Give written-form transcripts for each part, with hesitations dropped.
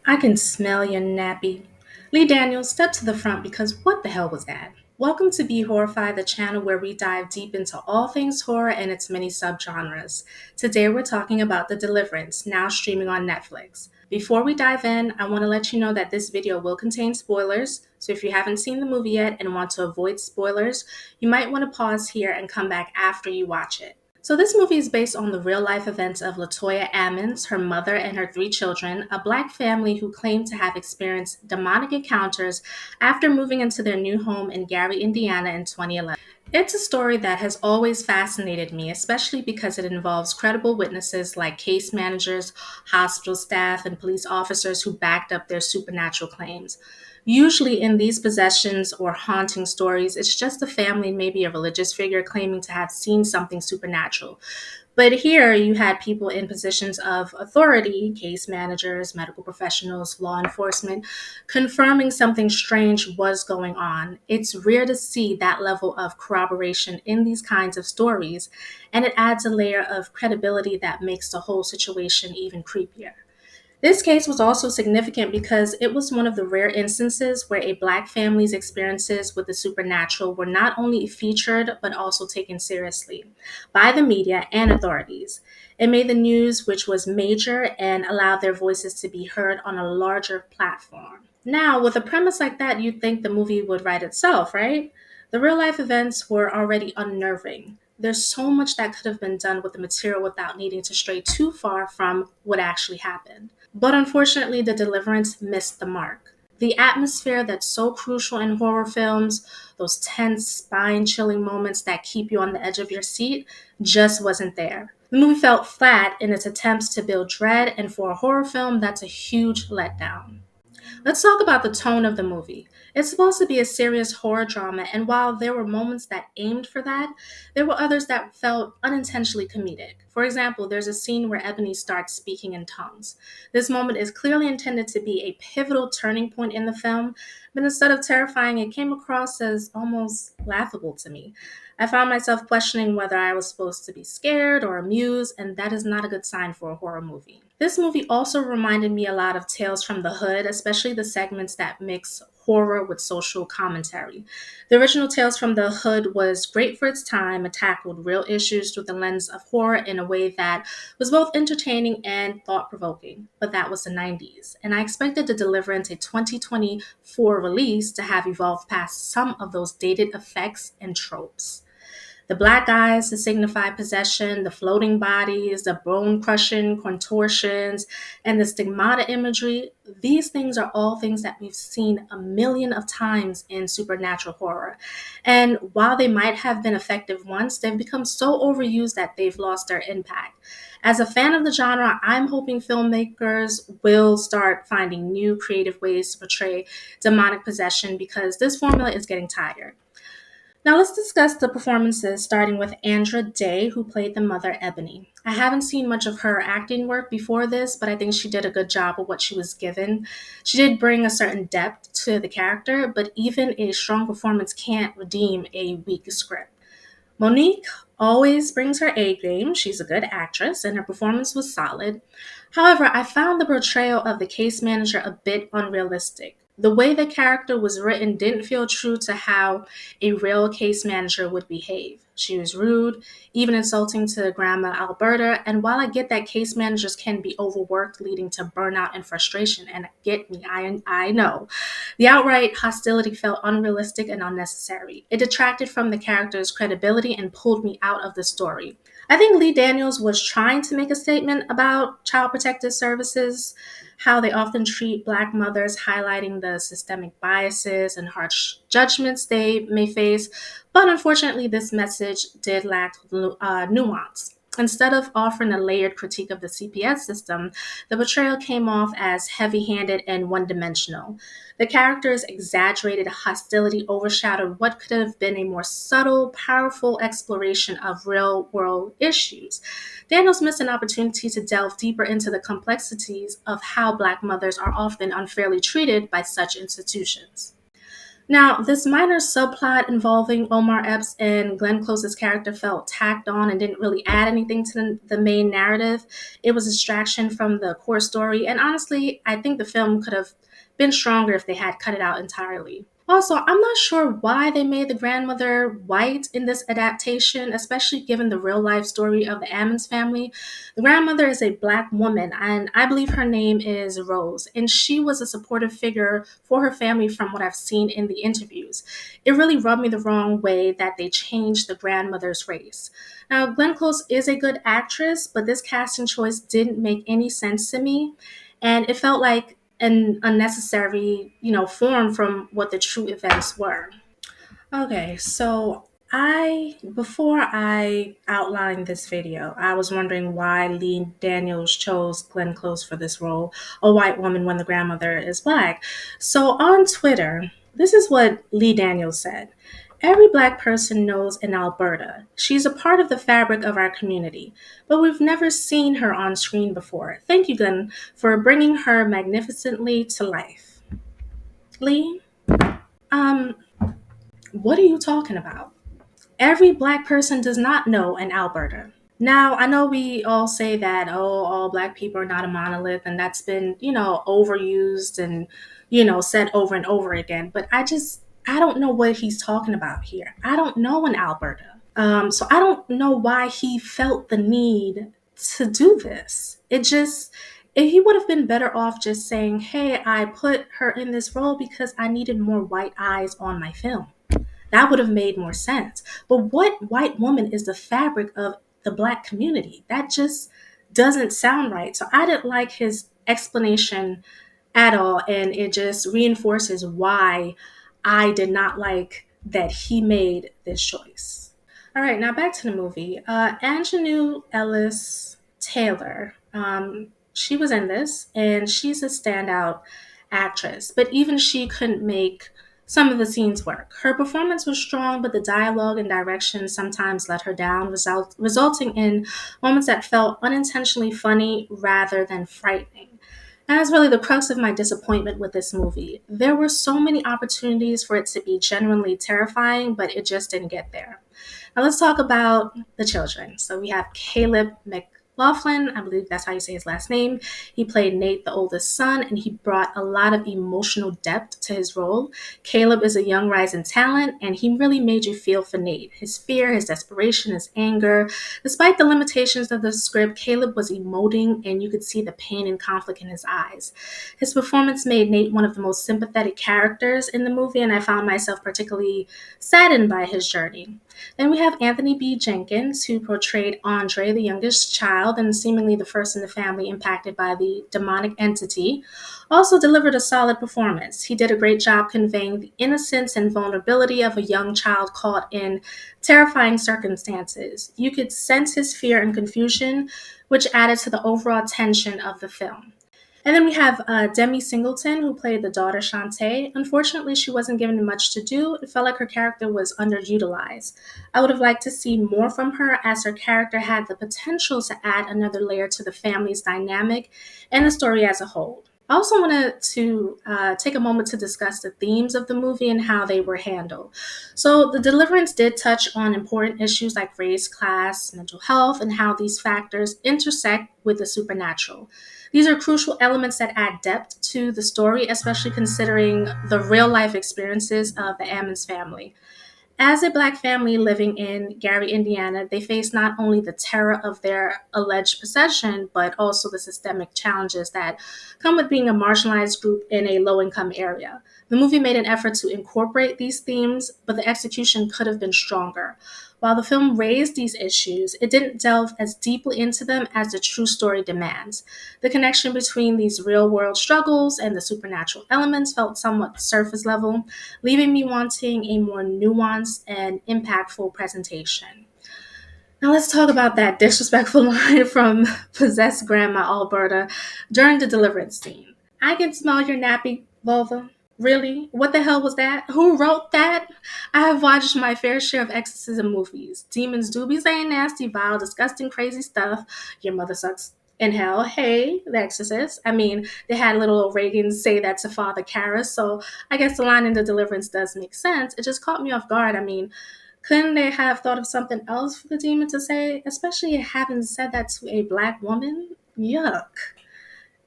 I can smell your nappy. Lee Daniels, step to the front because what the hell was that? Welcome to Be Horrified, the channel where we dive deep into all things horror and its many subgenres. Today we're talking about The Deliverance, now streaming on Netflix. Before we dive in, I want to let you know that this video will contain spoilers, so if you haven't seen the movie yet and want to avoid spoilers, you might want to pause here and come back after you watch it. So, this movie is based on the real life events of Latoya Ammons, her mother, and her three children, a black family who claim to have experienced demonic encounters after moving into their new home in Gary, Indiana in 2011. It's a story that has always fascinated me, especially because it involves credible witnesses like case managers, hospital staff, and police officers who backed up their supernatural claims. Usually, in these possessions or haunting stories, it's just a family, maybe a religious figure, claiming to have seen something supernatural. But here you had people in positions of authority, case managers, medical professionals, law enforcement, confirming something strange was going on. It's rare to see that level of corroboration in these kinds of stories, and it adds a layer of credibility that makes the whole situation even creepier. This case was also significant because it was one of the rare instances where a Black family's experiences with the supernatural were not only featured but also taken seriously by the media and authorities. It made the news, which was major, and allowed their voices to be heard on a larger platform. Now, with a premise like that, you'd think the movie would write itself, right? The real life events were already unnerving. There's so much that could have been done with the material without needing to stray too far from what actually happened. But unfortunately, The Deliverance missed the mark. The atmosphere that's so crucial in horror films, those tense, spine chilling moments that keep you on the edge of your seat, just wasn't there. The movie felt flat in its attempts to build dread, and for a horror film, that's a huge letdown. Let's talk about the tone of the movie. It's supposed to be a serious horror drama, and while there were moments that aimed for that, there were others that felt unintentionally comedic. For example, there's a scene where Ebony starts speaking in tongues. This moment is clearly intended to be a pivotal turning point in the film, but instead of terrifying, it came across as almost laughable to me. I found myself questioning whether I was supposed to be scared or amused, and that is not a good sign for a horror movie. This movie also reminded me a lot of Tales from the Hood, especially the segments that mix horror with social commentary. The original Tales from the Hood was great for its time. It tackled real issues through the lens of horror in a way that was both entertaining and thought provoking. But that was the 90s, and I expected The Deliverance, a 2024 release, to have evolved past some of those dated effects and tropes. The black eyes to signify possession, the floating bodies, the bone crushing contortions, and the stigmata imagery, these things are all things that we've seen a million of times in supernatural horror. And while they might have been effective once, they've become so overused that they've lost their impact. As a fan of the genre, I'm hoping filmmakers will start finding new creative ways to portray demonic possession because this formula is getting tired. Now let's discuss the performances, starting with Andra Day, who played the mother Ebony. I haven't seen much of her acting work before this, but I think she did a good job of what she was given. She did bring a certain depth to the character, but even a strong performance can't redeem a weak script. Monique always brings her A game. She's a good actress, and her performance was solid. However, I found the portrayal of the case manager a bit unrealistic. The way the character was written didn't feel true to how a real case manager would behave. She was rude, even insulting to Grandma Alberta, and while I get that case managers can be overworked, leading to burnout and frustration, and get me, I know, the outright hostility felt unrealistic and unnecessary. It detracted from the character's credibility and pulled me out of the story. I think Lee Daniels was trying to make a statement about child protective services, how they often treat Black mothers, highlighting the systemic biases and harsh judgments they may face. But unfortunately, this message did lack nuance. Instead of offering a layered critique of the CPS system, the portrayal came off as heavy handed and one dimensional. The character's exaggerated hostility overshadowed what could have been a more subtle, powerful exploration of real world issues. Daniels missed an opportunity to delve deeper into the complexities of how Black mothers are often unfairly treated by such institutions. Now, this minor subplot involving Omar Epps and Glenn Close's character felt tacked on and didn't really add anything to the main narrative. It was a distraction from the core story, and honestly, I think the film could have been stronger if they had cut it out entirely. Also, I'm not sure why they made the grandmother white in this adaptation, especially given the real life story of the Ammons family. The grandmother is a black woman, and I believe her name is Rose, and she was a supportive figure for her family from what I've seen in the interviews. It really rubbed me the wrong way that they changed the grandmother's race. Now, Glenn Close is a good actress, but this casting choice didn't make any sense to me, and it felt like an unnecessary, form from what the true events were. Okay, so before I outlined this video, I was wondering why Lee Daniels chose Glenn Close for this role, a white woman when the grandmother is black. So on Twitter, this is what Lee Daniels said. Every black person knows in Alberta. She's a part of the fabric of our community, but we've never seen her on screen before. Thank you, Glenn, for bringing her magnificently to life. Lee, um, what are you talking about? Every black person does not know in Alberta. Now, I know we all say that, oh, all black people are not a monolith, and that's been, overused and, said over and over again. But I don't know what he's talking about here. I don't know in Alberta. So I don't know why he felt the need to do this. He would have been better off just saying, hey, I put her in this role because I needed more white eyes on my film. That would have made more sense. But what white woman is the fabric of the black community? That just doesn't sound right. So I didn't like his explanation at all. And it just reinforces why I did not like that he made this choice. All right, now back to the movie. Aunjanue Ellis-Taylor. She was in this, and she's a standout actress. But even she couldn't make some of the scenes work. Her performance was strong, but the dialogue and direction sometimes let her down, resulting in moments that felt unintentionally funny rather than frightening. And that's really the crux of my disappointment with this movie. There were so many opportunities for it to be genuinely terrifying, but it just didn't get there. Now let's talk about the children. So we have Caleb McLaughlin, I believe that's how you say his last name. He played Nate, the oldest son, and he brought a lot of emotional depth to his role. Caleb is a young rising talent, and he really made you feel for Nate. His fear, his desperation, his anger. Despite the limitations of the script, Caleb was emoting, and you could see the pain and conflict in his eyes. His performance made Nate one of the most sympathetic characters in the movie, and I found myself particularly saddened by his journey. Then we have Anthony B. Jenkins, who portrayed Andra, the youngest child and seemingly the first in the family impacted by the demonic entity, also delivered a solid performance. He did a great job conveying the innocence and vulnerability of a young child caught in terrifying circumstances. You could sense his fear and confusion, which added to the overall tension of the film. And then we have Demi Singleton, who played the daughter Shantae. Unfortunately, she wasn't given much to do. It felt like her character was underutilized. I would have liked to see more from her, as her character had the potential to add another layer to the family's dynamic and the story as a whole. I also wanted to take a moment to discuss the themes of the movie and how they were handled. So, the Deliverance did touch on important issues like race, class, mental health, and how these factors intersect with the supernatural. These are crucial elements that add depth to the story, especially considering the real life experiences of the Ammons family. As a Black family living in Gary, Indiana, they face not only the terror of their alleged possession, but also the systemic challenges that come with being a marginalized group in a low income area. The movie made an effort to incorporate these themes, but the execution could have been stronger. While the film raised these issues, it didn't delve as deeply into them as the true story demands. The connection between these real world struggles and the supernatural elements felt somewhat surface level, leaving me wanting a more nuanced and impactful presentation. Now let's talk about that disrespectful line from possessed Grandma Alberta during the deliverance scene. I can smell your nappy vulva. Really? What the hell was that? Who wrote that? I have watched my fair share of exorcism movies. Demons do be saying nasty, vile, disgusting, crazy stuff. Your mother sucks in hell. Hey, The Exorcist. I mean, they had little Reagan say that to Father Karras, so I guess the line in the Deliverance does make sense. It just caught me off guard. I mean, couldn't they have thought of something else for the demon to say, especially having said that to a black woman? Yuck.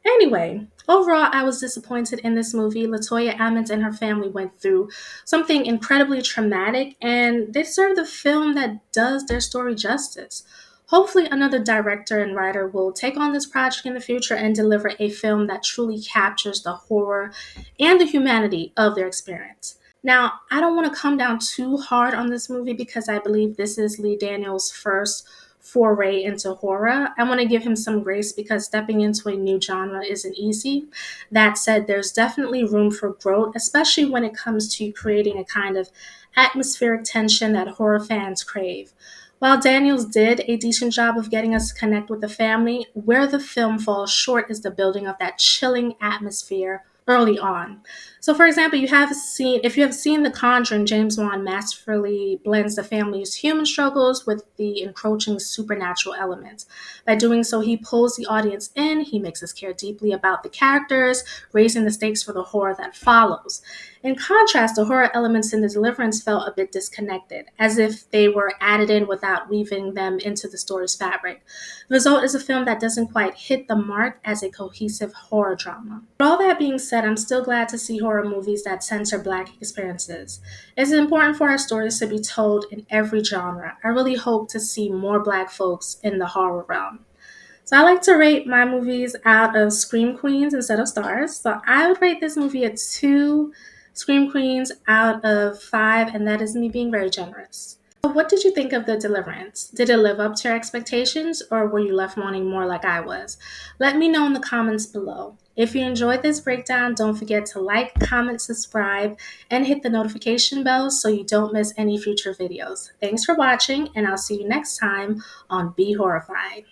Anyway, overall, I was disappointed in this movie. Latoya Ammons and her family went through something incredibly traumatic, and they deserve the film that does their story justice. Hopefully, another director and writer will take on this project in the future and deliver a film that truly captures the horror and the humanity of their experience. Now, I don't want to come down too hard on this movie because I believe this is Lee Daniels' first foray into horror. I want to give him some grace because stepping into a new genre isn't easy. That said, there's definitely room for growth, especially when it comes to creating a kind of atmospheric tension that horror fans crave. While Daniels did a decent job of getting us to connect with the family, where the film falls short is the building of that chilling atmosphere early on. So, for example, if you have seen The Conjuring, James Wan masterfully blends the family's human struggles with the encroaching supernatural elements. By doing so, he pulls the audience in, he makes us care deeply about the characters, raising the stakes for the horror that follows. In contrast, the horror elements in The Deliverance felt a bit disconnected, as if they were added in without weaving them into the story's fabric. The result is a film that doesn't quite hit the mark as a cohesive horror drama. But all that being said, I'm still glad to see horror movies that center Black experiences. It's important for our stories to be told in every genre. I really hope to see more Black folks in the horror realm. So I like to rate my movies out of Scream Queens instead of stars. So I would rate this movie a 2 Scream Queens out of 5, and that is me being very generous. So what did you think of The Deliverance? Did it live up to your expectations, or were you left wanting more like I was? Let me know in the comments below. If you enjoyed this breakdown, don't forget to like, comment, subscribe, and hit the notification bell so you don't miss any future videos. Thanks for watching, and I'll see you next time on Be Horrified.